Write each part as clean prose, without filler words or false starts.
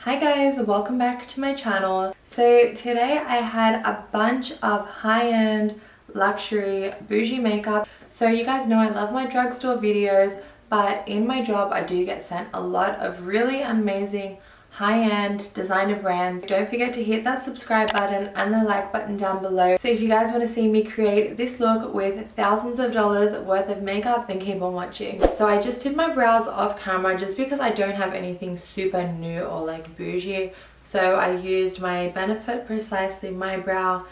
Hi guys, welcome back to my channel. So today I had a bunch of high-end luxury bougie makeup. So you guys know I love my drugstore videos, but in my job I do get sent a lot of really amazing high-end designer brands. Don't forget to hit that subscribe button and the like button down below. So if you guys want to see me create this look with thousands of dollars worth of makeup, then keep on watching. So I just did my brows off camera just because I don't have anything super new or like bougie. So I used my Benefit Precisely My Brow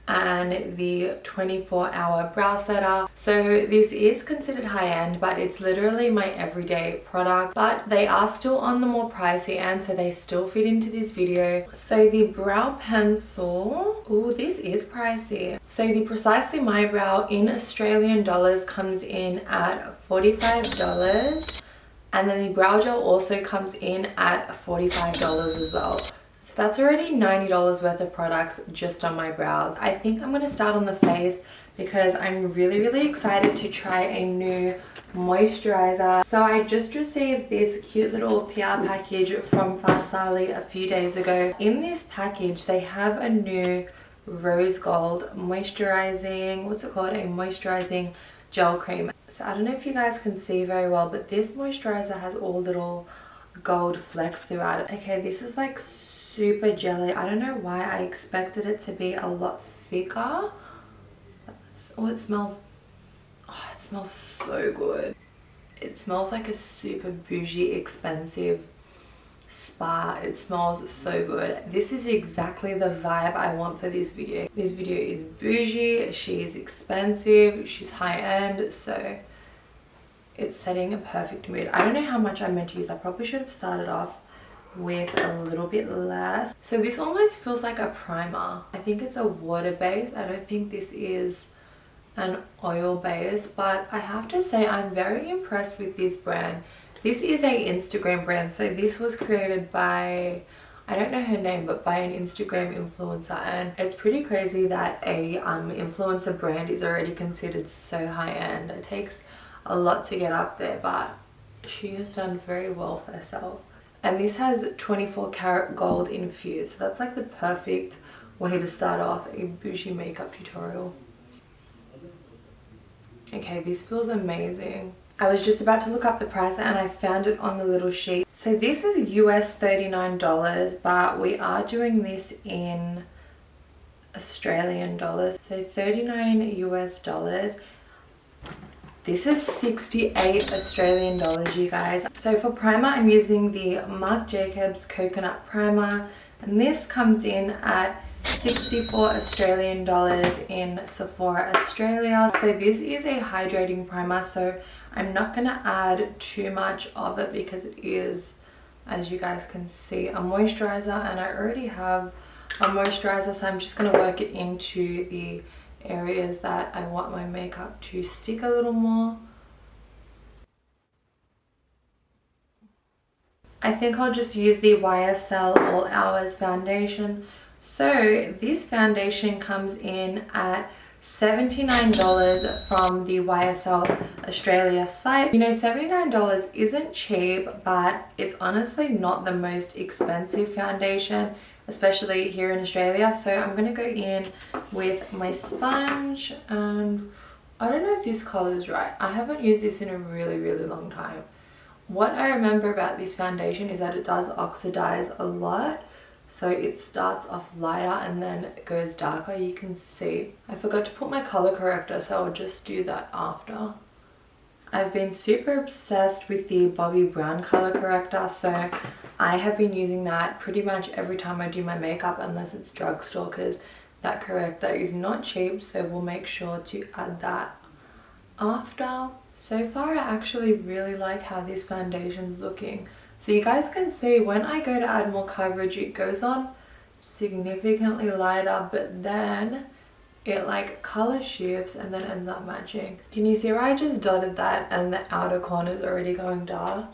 and the 24-hour brow setter. So this is considered high-end, but it's literally my everyday product, but they are still on the more pricey end, so they still fit into this video. So the brow pencil, oh, this is pricey. So the Precisely My Brow in Australian dollars comes in at $45, and then the brow gel also comes in at $45 as well. So that's already $90 worth of products just on my brows. I think I'm going to start on the face because I'm really excited to try a new moisturizer. So I just received this cute little PR package from Farsali a few days ago. In this package they have a new rose gold moisturizing, what's it called, a moisturizing gel cream. So I don't know if you guys can see very well, but this moisturizer has all little gold flecks throughout it. Okay, this is like super jelly. I don't know why I expected it to be a lot thicker. Oh, it smells so good. It smells like a super bougie expensive spa. It smells so good. This is exactly the vibe I want for this video. This video is bougie, she's expensive, she's high-end, so it's setting a perfect mood. I don't know how much I meant to use. I probably should have started off with a little bit less. So this almost feels like a primer. I think it's a water base. I don't think this is an oil base, but I have to say I'm very impressed with this brand. This is a Instagram brand, so this was created by, I don't know her name, but by an Instagram influencer, and it's pretty crazy that a influencer brand is already considered so high-end. It takes a lot to get up there, but she has done very well for herself. And this has 24 karat gold infused. So that's like the perfect way to start off a bougie makeup tutorial. Okay, this feels amazing. I was just about to look up the price and I found it on the little sheet. So this is US $39, but we are doing this in Australian dollars. So 39 US dollars. This is 68 Australian dollars, you guys. So for primer, I'm using the Marc Jacobs Coconut Primer, and this comes in at 64 Australian dollars in Sephora, Australia. So this is a hydrating primer, so I'm not gonna add too much of it because it is, as you guys can see, a moisturizer, and I already have a moisturizer, so I'm just gonna work it into the areas that I want my makeup to stick a little more. I think I'll just use the YSL All Hours foundation. So this foundation comes in at $79 from the YSL Australia site. You know, $79 isn't cheap, but it's honestly not the most expensive foundation, especially here in Australia. So I'm going to go in with my sponge, and I don't know if this color is right. I haven't used this in a really long time. What I remember about this foundation is that it does oxidize a lot. So it starts off lighter and then it goes darker. You can see. I forgot to put my color corrector, so I'll just do that after. I've been super obsessed with the Bobbi brown color corrector, so I have been using that pretty much every time I do my makeup, unless it's drugstore, because that corrector is not cheap, so we'll make sure to add that after. So far I actually really like how this foundation's looking. So you guys can see when I go to add more coverage, it goes on significantly lighter, but then it like color shifts and then ends up matching. Can you see where I just dotted that and the outer corner is already going dark?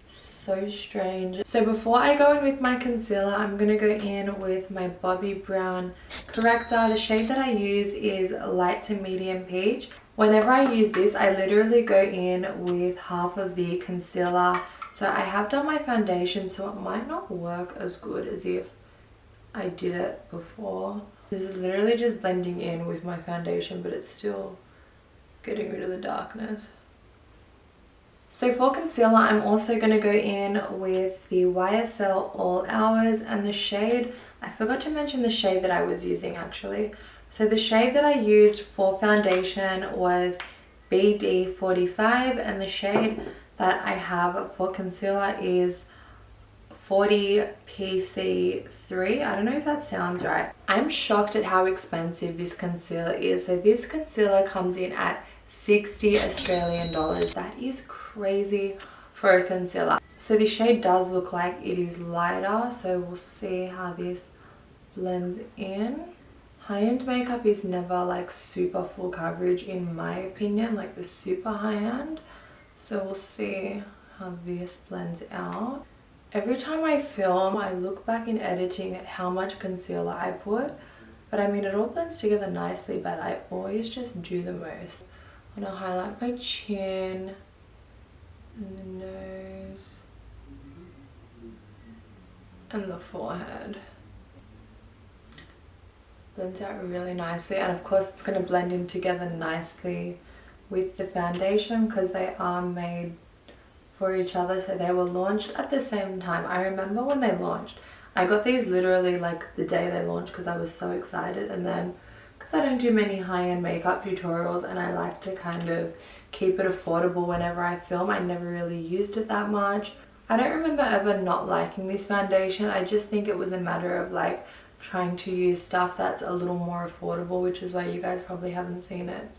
So strange. So before I go in with my concealer, I'm gonna go in with my Bobbi brown corrector. The shade that I use is light to medium peach. Whenever I use this, I literally go in with half of the concealer So I have done my foundation, so it might not work as good as if I did it before. This is literally just blending in with my foundation, but it's still getting rid of the darkness. So for concealer, I'm also going to go in with the YSL All Hours, and the shade, I forgot to mention the shade that I was using actually. So the shade that I used for foundation was BD45, and the shade that I have for concealer is 40PC3. I don't know if that sounds right. I'm shocked at how expensive this concealer is. So this concealer comes in at 60 Australian dollars. That is crazy for a concealer. So the shade does look like it is lighter, so we'll see how this blends in. High-end makeup is never like super full coverage in my opinion, like the super high-end. So we'll see how this blends out. Every time I film, I look back in editing at how much concealer I put, but I mean it all blends together nicely, but I always just do the most. I'm gonna highlight my chin and the nose and the forehead. Blends out really nicely, and of course it's going to blend in together nicely with the foundation because they are made for each other. So they were launched at the same time. I remember when they launched, I got these literally like the day they launched because I was so excited, and then because I don't do many high-end makeup tutorials and I like to kind of keep it affordable whenever I film, I never really used it that much. I don't remember ever not liking this foundation. I just think it was a matter of like trying to use stuff that's a little more affordable, which is why you guys probably haven't seen it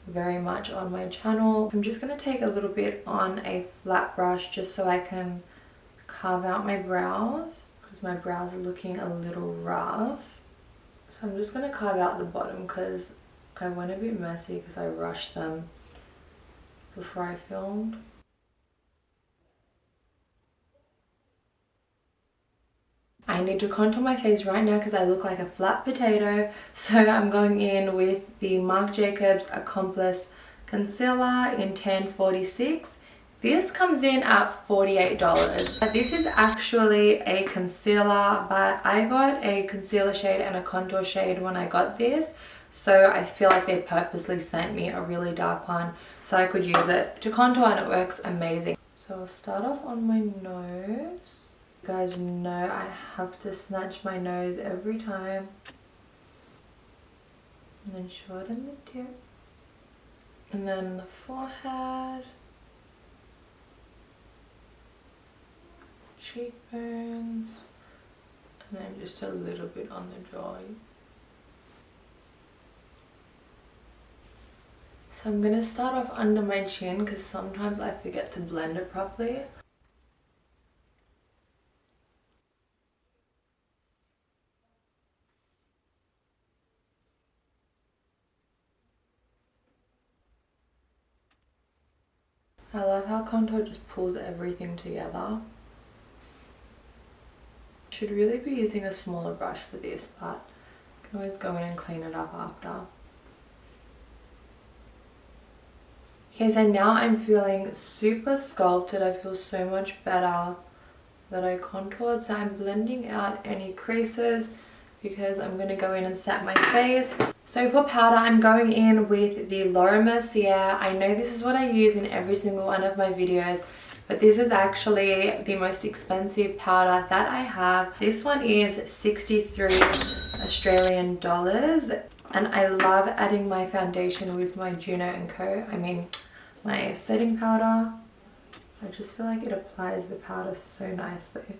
very much on my channel. I'm just going to take a little bit on a flat brush just so I can carve out my brows because my brows are looking a little rough. So I'm just going to carve out the bottom because I went a bit messy because I rushed them before I filmed. I need to contour my face right now because I look like a flat potato. So I'm going in with the Marc Jacobs Accomplice Concealer in 1046. This comes in at $48. This is actually a concealer, but I got a concealer shade and a contour shade when I got this. So I feel like they purposely sent me a really dark one so I could use it to contour, and it works amazing. So I'll start off on my nose. You guys know I have to snatch my nose every time. And then shorten the tip. And then the forehead. Cheekbones. And then just a little bit on the jaw. So I'm going to start off under my chin because sometimes I forget to blend it properly. I love how contour just pulls everything together. Should really be using a smaller brush for this, but I can always go in and clean it up after. Okay, so now I'm feeling super sculpted. I feel so much better that I contoured. So I'm blending out any creases because I'm going to go in and set my face. So for powder, I'm going in with the Laura Mercier. I know this is what I use in every single one of my videos, but this is actually the most expensive powder that I have. This one is 63 Australian dollars, and I love adding my foundation with my Juno & Co. I mean, my setting powder. I just feel like it applies the powder so nicely.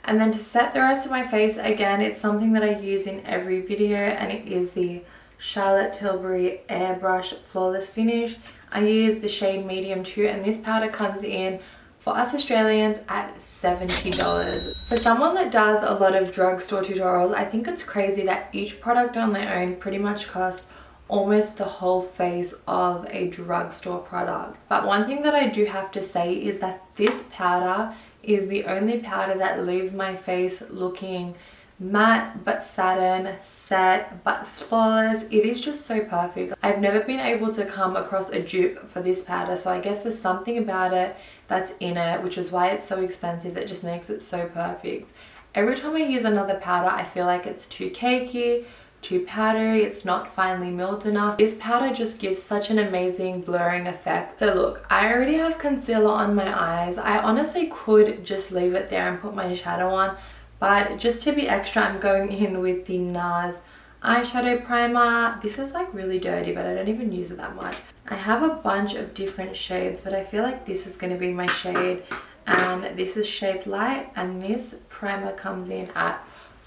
And then to set the rest of my face, again, it's something that I use in every video, and it is the Charlotte Tilbury Airbrush Flawless Finish. I use the shade medium 2, and this powder comes in for us Australians at $70. For someone that does a lot of drugstore tutorials, I think it's crazy that each product on their own pretty much costs almost the whole face of a drugstore product. But one thing that I do have to say is that this powder is the only powder that leaves my face looking matte but satin, set but flawless. It is just so perfect. I've never been able to come across a dupe for this powder, so I guess there's something about it that's in it, which is why it's so expensive, that just makes it so perfect. Every time I use another powder, I feel like it's too cakey, too powdery, it's not finely milled enough. This powder just gives such an amazing blurring effect. So look, I already have concealer on my eyes. I honestly could just leave it there and put my shadow on, but just to be extra, I'm going in with the Nars eyeshadow primer. This is like really dirty, but I don't even use it that much. I have a bunch of different shades, but I feel like this is going to be my shade, and this is shade light, and this primer comes in at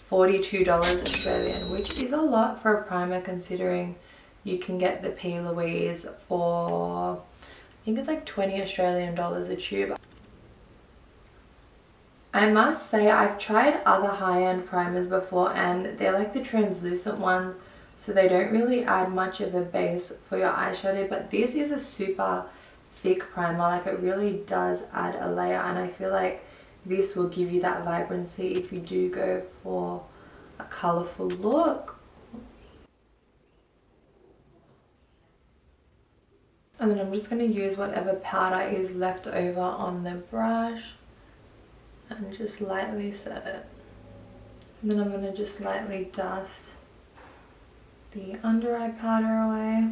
$42 Australian, which is a lot for a primer considering you can get the P. Louise for, I think it's like 20 Australian dollars a tube. I must say I've tried other high-end primers before, and they're like the translucent ones, so they don't really add much of a base for your eyeshadow, but this is a super thick primer. Like, it really does add a layer, and I feel like this will give you that vibrancy if you do go for a colourful look. And then I'm just going to use whatever powder is left over on the brush and just lightly set it. And then I'm going to just lightly dust the under eye powder away.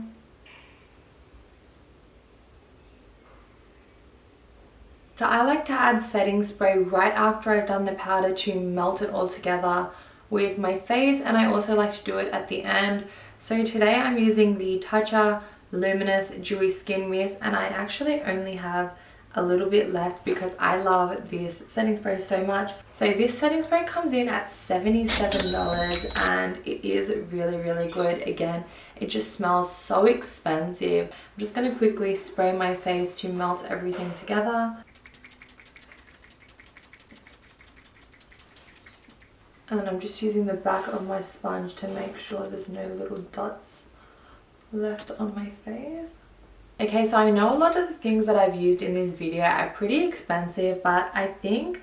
So I like to add setting spray right after I've done the powder to melt it all together with my face, and I also like to do it at the end. So today I'm using the Toucher Luminous Dewy Skin Mist, and I actually only have a little bit left because I love this setting spray so much. So this setting spray comes in at $77, and it is really, really good. Again, it just smells so expensive. I'm just going to quickly spray my face to melt everything together. And I'm just using the back of my sponge to make sure there's no little dots left on my face. Okay, so I know a lot of the things that I've used in this video are pretty expensive, but I think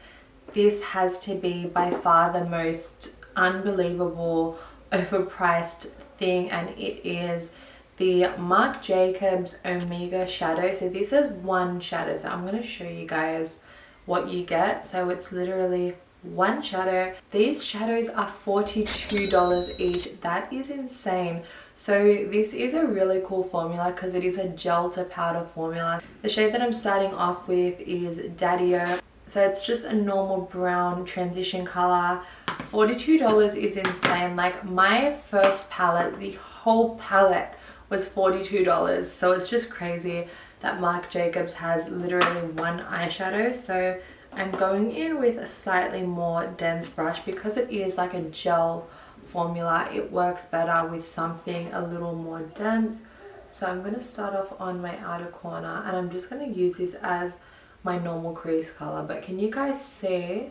this has to be by far the most unbelievable overpriced thing, and it is the Marc Jacobs Omega shadow. So this is one shadow, so I'm going to show you guys what you get. So it's literally one shadow. These shadows are $42 each. That is insane. So this is a really cool formula because it is a gel to powder formula. The shade that I'm starting off with is Dadi-O. So it's just a normal brown transition color. $42 is insane. Like, my first palette, the whole palette was $42. So it's just crazy that Marc Jacobs has literally one eyeshadow. So I'm going in with a slightly more dense brush because it is like a gel formula. It works better with something a little more dense. So I'm going to start off on my outer corner, and I'm just going to use this as my normal crease color. But can you guys see,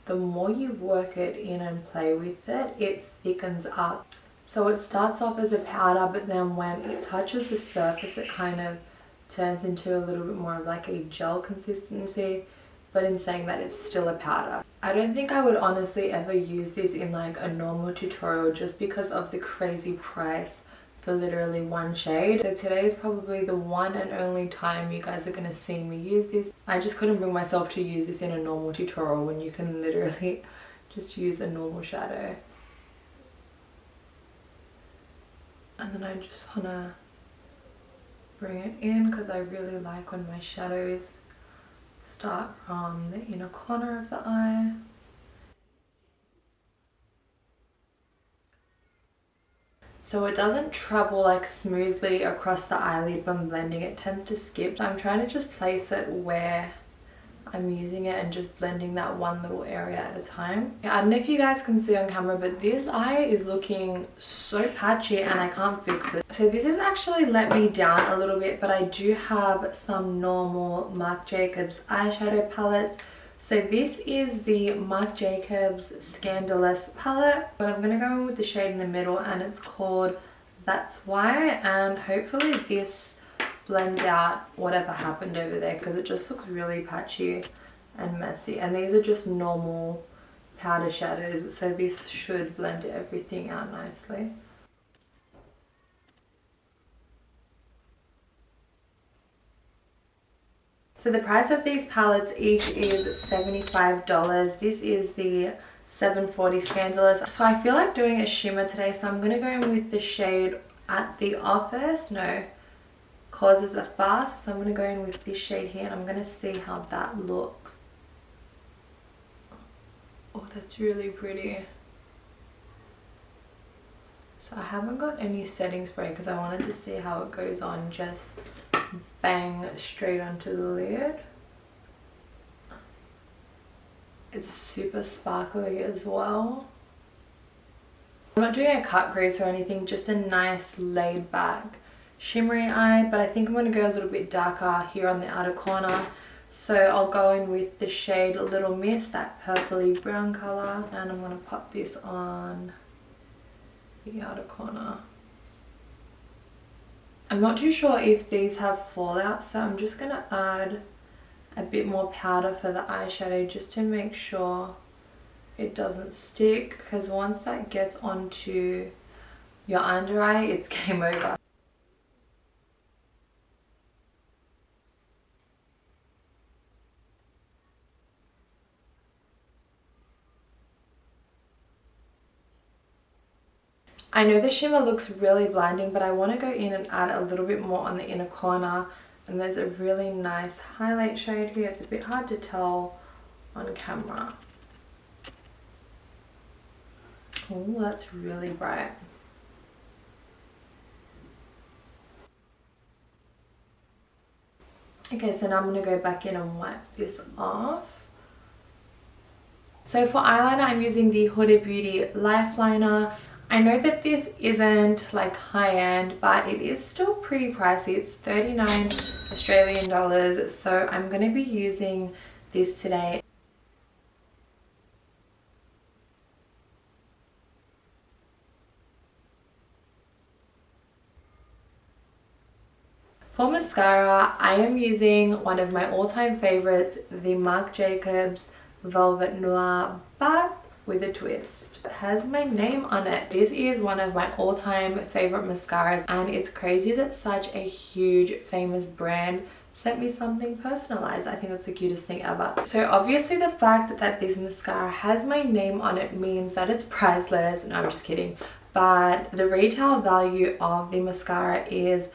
the more you work it in and play with it, it thickens up. So it starts off as a powder, but then when it touches the surface, it kind of turns into a little bit more of like a gel consistency. But in saying that, it's still a powder. I don't think I would honestly ever use this in like a normal tutorial just because of the crazy price for literally one shade. So today is probably the one and only time you guys are going to see me use this. I just couldn't bring myself to use this in a normal tutorial when you can literally just use a normal shadow. And then I just want to bring it in because I really like when my shadows start from the inner corner of the eye. So it doesn't travel like smoothly across the eyelid when blending. It tends to skip. So I'm trying to just place it where I'm using it and just blending that one little area at a time. I don't know if you guys can see on camera, but this eye is looking so patchy and I can't fix it. So this has actually let me down a little bit, but I do have some normal Marc Jacobs eyeshadow palettes. So this is the Marc Jacobs Scandelust palette, but I'm going to go in with the shade in the middle, and it's called That's Why, and hopefully this blends out whatever happened over there because it just looks really patchy and messy. And these are just normal powder shadows, so this should blend everything out nicely. So the price of these palettes each is $75. This is the 740 Scandelust. So I feel like doing a shimmer today, so I'm going to go in with the shade At the Office. No, Causes a Fuss. So I'm going to go in with this shade here and I'm going to see how that looks. Oh, that's really pretty. So I haven't got any setting spray because I wanted to see how it goes on. Just bang straight onto the lid. It's super sparkly as well. I'm not doing a cut crease or anything, just a nice laid back shimmery eye, but I think I'm going to go a little bit darker here on the outer corner. So I'll go in with the shade Little Miss, that purpley brown colour, and I'm going to pop this on the outer corner. I'm not too sure if these have fallout, so I'm just going to add a bit more powder for the eyeshadow just to make sure it doesn't stick, because once that gets onto your under eye, it's game over. I know the shimmer looks really blinding, but I want to go in and add a little bit more on the inner corner. And there's a really nice highlight shade here. It's a bit hard to tell on camera. Oh, that's really bright. Okay, so now I'm going to go back in and wipe this off. So for eyeliner, I'm using the Huda Beauty Lifeliner. I know that this isn't like high-end, but it is still pretty pricey. It's 39 Australian dollars, so I'm going to be using this today. For mascara, I am using one of my all-time favorites, the Marc Jacobs Velvet Noir, but with a twist. It has my name on it. This is one of my all-time favorite mascaras, and it's crazy that such a huge famous brand sent me something personalized. I think that's the cutest thing ever. So obviously the fact that this mascara has my name on it means that it's priceless. No, I'm just kidding. But the retail value of the mascara is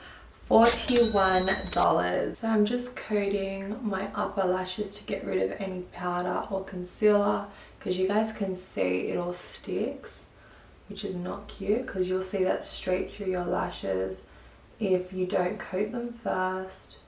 $41. So I'm just coating my upper lashes to get rid of any powder or concealer, because you guys can see it all sticks, which is not cute, because you'll see that straight through your lashes if you don't coat them first.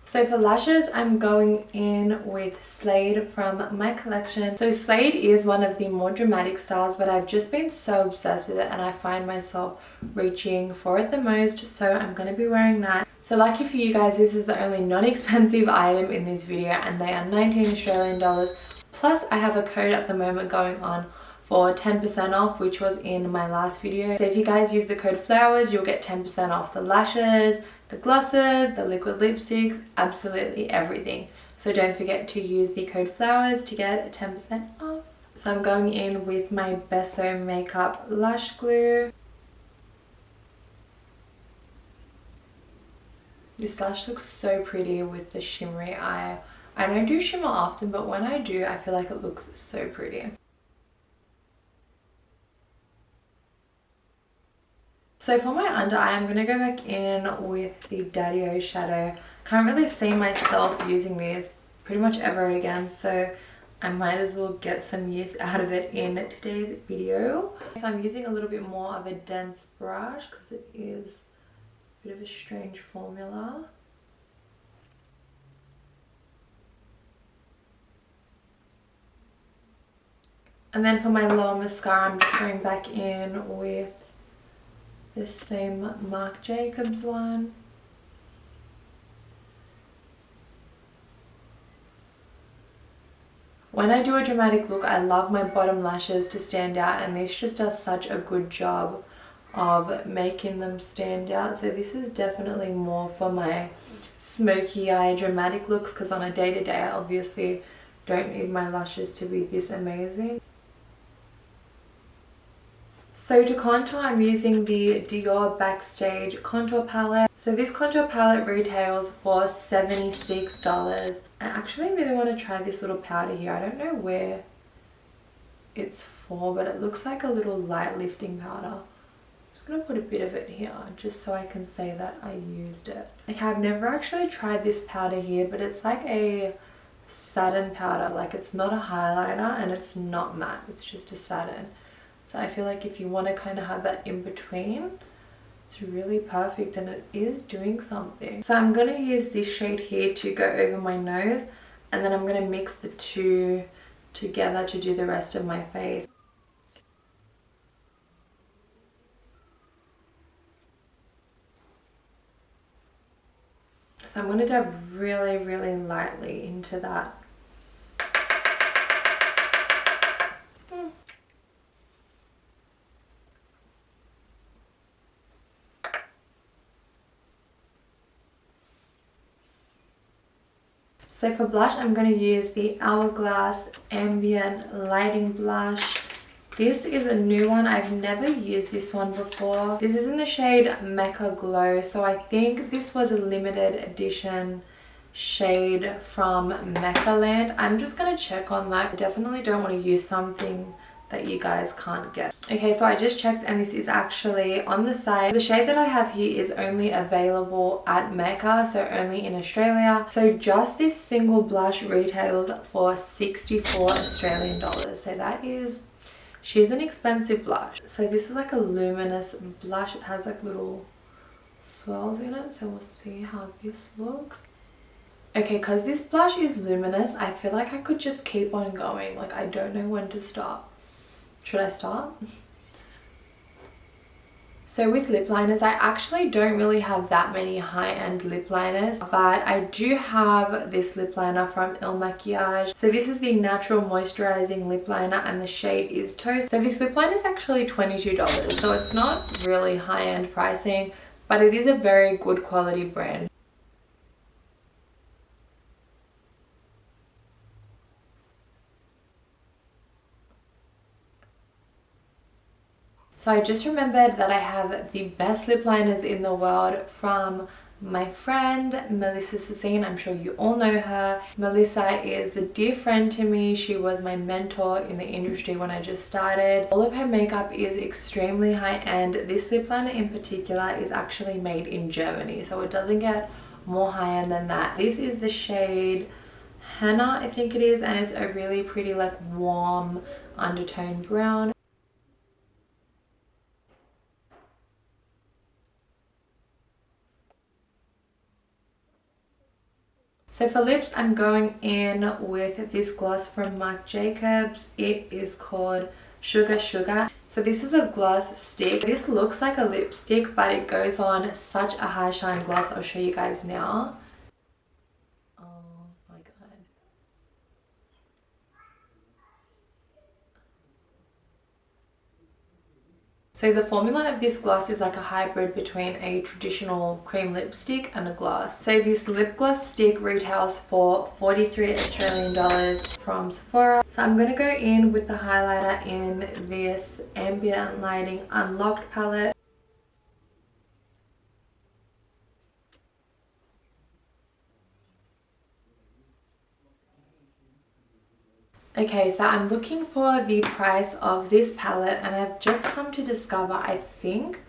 So for lashes, I'm going in with Slade from my collection. So Slade is one of the more dramatic styles, but I've just been so obsessed with it and I find myself reaching for it the most, so I'm going to be wearing that. So lucky for you guys, this is the only non-expensive item in this video, and they are 19 Australian dollars. Plus I have a code at the moment going on for 10% off, which was in my last video. So if you guys use the code FLOWERS, you'll get 10% off the lashes, the glosses, the liquid lipsticks, absolutely everything. So don't forget to use the code FLOWERS to get 10% off. So I'm going in with my Besso Makeup Lash Glue. This lash looks so pretty with the shimmery eye. I don't do shimmer often, but when I do, I feel like it looks so pretty. So for my under eye, I'm going to go back in with the Dadi-O shadow. Can't really see myself using these pretty much ever again, so I might as well get some use out of it in today's video. So I'm using a little bit more of a dense brush because it is a bit of a strange formula. And then for my lower mascara, I'm just going back in with this same Marc Jacobs one. When I do a dramatic look, I love my bottom lashes to stand out, and this just does such a good job of making them stand out. So this is definitely more for my smoky eye dramatic looks, because on a day-to-day I obviously don't need my lashes to be this amazing. So to contour, I'm using the Dior Backstage contour palette. So this contour palette retails for $76. I actually really want to try this little powder here. I don't know where it's for, but it looks like a little light lifting powder. I'm just going to put a bit of it here just so I can say that I used it. Okay, I've never actually tried this powder here, but it's like a satin powder. Like, it's not a highlighter and it's not matte, it's just a satin. So I feel like if you want to kind of have that in between, it's really perfect, and it is doing something. So I'm going to use this shade here to go over my nose, and then I'm going to mix the two together to do the rest of my face. So I'm going to dab really, really lightly into that. So for blush, I'm going to use the Hourglass Ambient Lighting Blush. This is a new one. I've never used this one before. This is in the shade Mecca Glow. So I think this was a limited edition shade from Mecca Land. I'm just going to check on that. I definitely don't want to use something that you guys can't get. Okay, so I just checked and this is actually on the site. The shade that I have here is only available at Mecca, so only in Australia. So just this single blush retails for 64 Australian dollars. So that is, she's an expensive blush. So this is like a luminous blush. It has like little swirls in it. So we'll see how this looks. Okay, because this blush is luminous, I feel like I could just keep on going. Like, I don't know when to stop. Should I start? So with lip liners, I actually don't really have that many high-end lip liners, but I do have this lip liner from Il Makiage. So this is the Natural Moisturising Lip Liner and the shade is Toast. So this lip liner is actually $22, so it's not really high-end pricing, but it is a very good quality brand. So I just remembered that I have the best lip liners in the world from my friend Melissa Sassine. I'm sure you all know her. Melissa is a dear friend to me. She was my mentor in the industry when I just started. All of her makeup is extremely high-end. This lip liner in particular is actually made in Germany, so it doesn't get more high-end than that. This is the shade Henna, I think it is, and it's a really pretty like warm undertone brown. So for lips, I'm going in with this gloss from Marc Jacobs. It is called Sugar Sugar. So this is a gloss stick. This looks like a lipstick, but it goes on such a high shine gloss. I'll show you guys now. Oh my god. So the formula of this gloss is like a hybrid between a traditional cream lipstick and a gloss. So this lip gloss stick retails for 43 Australian dollars from Sephora. So I'm going to go in with the highlighter in this Ambient Lighting Unlocked palette. Okay, so I'm looking for the price of this palette and I've just come to discover I think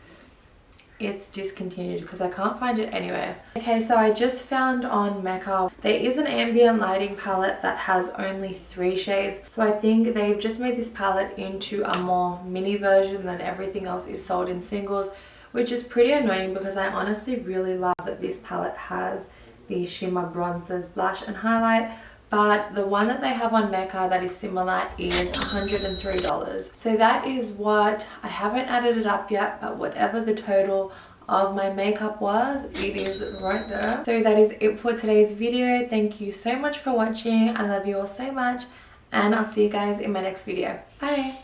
it's discontinued because I can't find it anywhere. Okay, so I just found on Mecca there is an ambient lighting palette that has only 3 shades. So I think they've just made this palette into a more mini version than everything else is sold in singles, which is pretty annoying because I honestly really love that this palette has the shimmer bronzers, blush and highlight. But the one that they have on Mecca that is similar is $103. So that is what, I haven't added it up yet, but whatever the total of my makeup was, it is right there. So that is it for today's video. Thank you so much for watching. I love you all so much and I'll see you guys in my next video. Bye!